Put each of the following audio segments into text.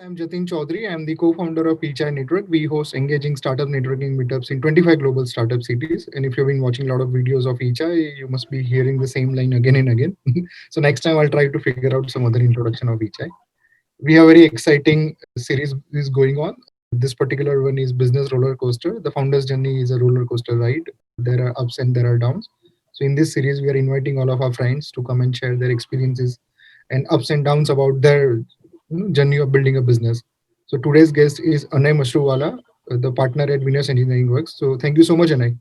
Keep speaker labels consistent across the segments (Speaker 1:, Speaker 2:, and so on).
Speaker 1: I'm Jatin Chaudhary. I'm the co-founder of Eachai Network. We host engaging startup networking meetups in 25 global startup cities. And if you've been watching a lot of videos of Eachai, you must be hearing the same line again and again. So next time I'll try to figure out some other introduction of Eachai. We have very exciting series is going on. This particular one is business roller coaster. The founder's journey is a roller coaster ride. There are ups and there are downs. So in this series, we are inviting all of our friends to come and share their experiences and ups and downs about their journey of building a business. So today's guest is Anay Mashruwala, the partner at Venus Engineering Works. So thank you so much, Anay.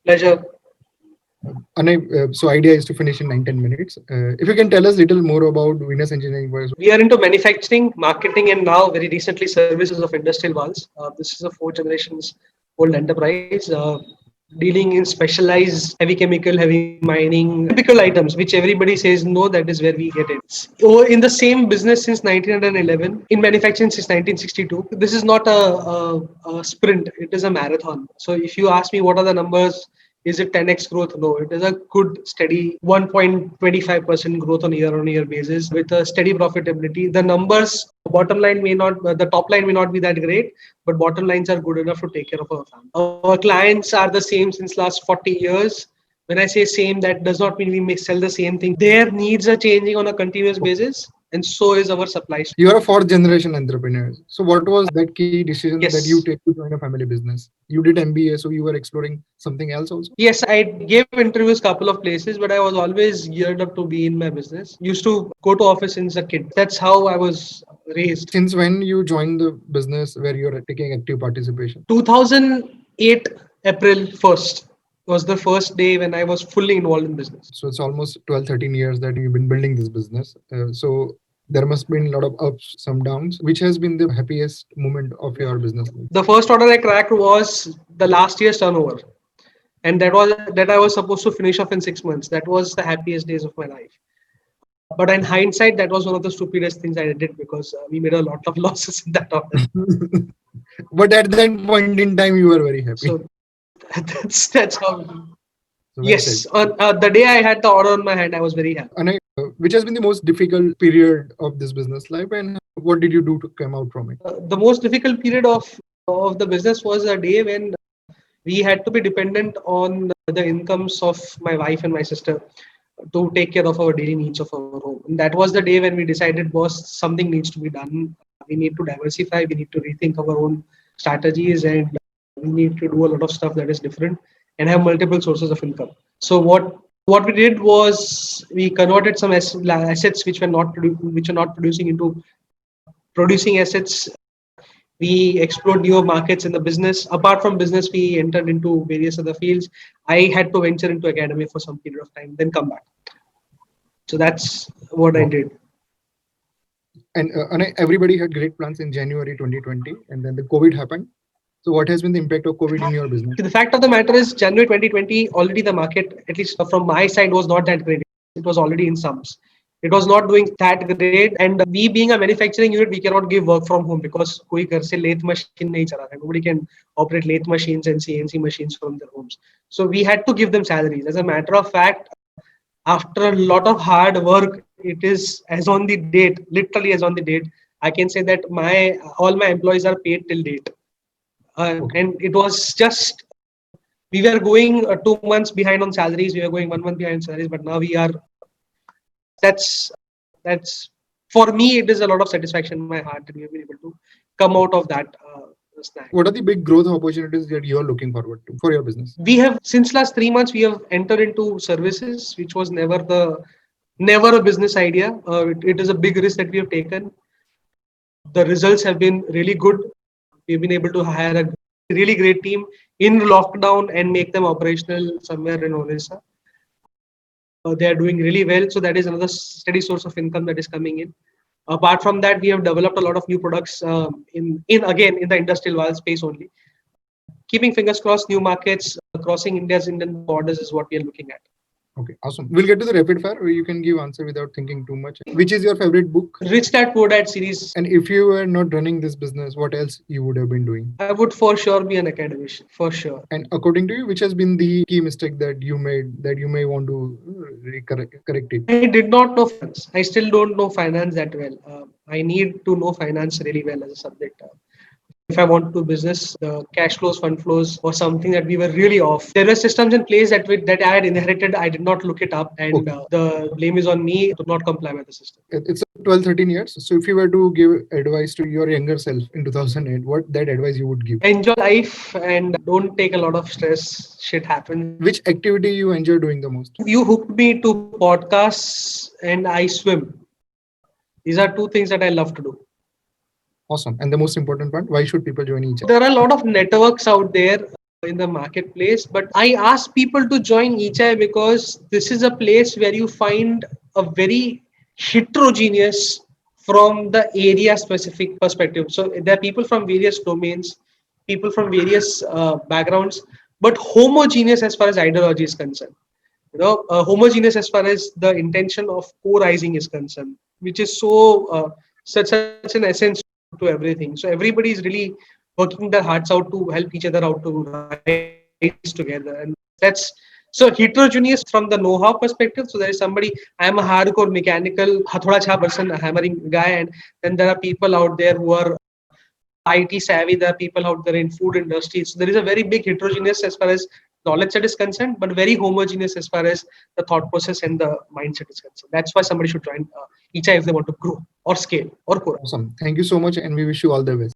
Speaker 2: Pleasure.
Speaker 1: Anay, so idea is to finish in 9-10 minutes. If you can tell us a little more about Venus Engineering Works.
Speaker 2: We are into manufacturing, marketing, and now very recently services of industrial valves. This is a four generations old enterprise dealing in specialized heavy chemical, heavy mining, typical items which everybody says no, that is where we get it. So in the same business since 1911, in manufacturing since 1962. This is not a sprint; it is a marathon. So if you ask me what are the numbers, is it 10x growth? No, it is a good steady 1.25% growth on year basis with a steady profitability. The numbers, bottom line may not, the top line may not be that great, but bottom lines are good enough to take care of our family. Our clients are the same since last 40 years. When I say same, that does not mean we may sell the same thing. Their needs are changing on a continuous basis, and so is our supply.
Speaker 1: You are a fourth generation entrepreneur. So what was that key decision that you
Speaker 2: Yes.
Speaker 1: take to join a family business? You did MBA, so you were exploring something else also?
Speaker 2: Yes, I gave interviews couple of places, but I was always geared up to be in my business. Used to go to office since a kid. That's how I was raised.
Speaker 1: Since when you joined the business where you're taking active participation?
Speaker 2: 2008 April 1st was the first day when I was fully involved in business.
Speaker 1: So it's almost 12-13 years that you've been building this business. So there must be a lot of ups, some downs. Which has been the happiest moment of your business life?
Speaker 2: The first order I cracked was the last year's turnover, and that I was supposed to finish off in 6 months. That was the happiest days of my life. But in hindsight, that was one of the stupidest things I did because we made a lot of losses in that order.
Speaker 1: But at that point in time, you were very happy.
Speaker 2: So that's how.
Speaker 1: So well
Speaker 2: Yes,
Speaker 1: said.
Speaker 2: on the day I had the order on my hand, I was very happy.
Speaker 1: And which has been the most difficult period of this business life, and what did you do to come out from it?
Speaker 2: The most difficult period of the business was a day when we had to be dependent on the incomes of my wife and my sister to take care of our daily needs of our home. And that was the day when we decided, boss, something needs to be done. We need to diversify. We need to rethink our own strategies, and we need to do a lot of stuff that is different and have multiple sources of income. So what we did was we converted some assets which were not which are not producing into producing assets. We explored newer markets in the business. Apart from business, we entered into various other fields. I had to venture into academy for some period of time, then come back. So that's what I
Speaker 1: Wow.
Speaker 2: did.
Speaker 1: And everybody had great plans in January 2020, and then the COVID happened. So what has been the impact of COVID in your business?
Speaker 2: The fact of the matter is, January 2020, already the market, at least from my side, was not that great. It was already in sums. It was not doing that great. And we being a manufacturing unit, we cannot give work from home because कोई घर से lathe machine नहीं चला रहा है. Nobody can operate lathe machines and CNC machines from their homes. So we had to give them salaries. As a matter of fact, after a lot of hard work, it is as on the date, literally as on the date, I can say that my all my employees are paid till date.
Speaker 1: Okay.
Speaker 2: And it was just we were going 2 months behind on salaries. We were going 1 month behind salaries, but now we are. That's that's for me. It is a lot of satisfaction in my heart that we have been able to come out of that snag.
Speaker 1: What are the big growth opportunities that you're looking forward to for your business?
Speaker 2: We have since last 3 months we have entered into services, which was never a business idea. It is a big risk that we have taken. The results have been really good. We've been able to hire a really great team in lockdown and make them operational somewhere in Odisha. They are doing really well. So that is another steady source of income that is coming in. Apart from that, we have developed a lot of new products in the industrial valve space only. Keeping fingers crossed, new markets crossing Indian borders is what we are looking at.
Speaker 1: Okay, awesome. We'll get to the rapid fire, or you can give answer without thinking too much. Which is your favorite book?
Speaker 2: Rich Dad Poor Dad series.
Speaker 1: And if you were not running this business, what else you would have been doing?
Speaker 2: I would for sure be an academician, for sure.
Speaker 1: And according to you, which has been the key mistake that you made that you may want to correct it?
Speaker 2: I did not know finance. I still don't know finance that well. I need to know finance really well as a subject. If I want to do business, the cash flows, fund flows was something that we were really off. There were systems in place that I had inherited. I did not look it up, and the blame is on me to not comply with the system.
Speaker 1: It's 12, 13 years. So if you were to give advice to your younger self in 2008, what that advice you would give?
Speaker 2: Enjoy life and don't take a lot of stress. Shit happens.
Speaker 1: Which activity you enjoy doing the most?
Speaker 2: You hooked me to podcasts and I swim. These are two things that I love to do.
Speaker 1: Awesome. And the most important part, why should people join each?
Speaker 2: There are a lot of networks out there in the marketplace, but I ask people to join Ichai because this is a place where you find a very heterogeneous from the area specific perspective. So there are people from various domains, people from various backgrounds, but homogeneous as far as ideology is concerned. Homogeneous as far as the intention of co-rising is concerned, which is so such an essence to everything. So everybody is really working their hearts out to help each other out to rise together, and that's so heterogeneous from the know-how perspective. So there is somebody, I am a hardcore mechanical hathoda cha person, a hammering guy, and then there are people out there who are IT savvy. There are people out there in food industry. So there is a very big heterogeneous as far as knowledge set is concerned, but very homogeneous as far as the thought process and the mindset is concerned. That's why somebody should join Ichai if they want to grow or scale or grow.
Speaker 1: Awesome. Thank you so much, and we wish you all the best.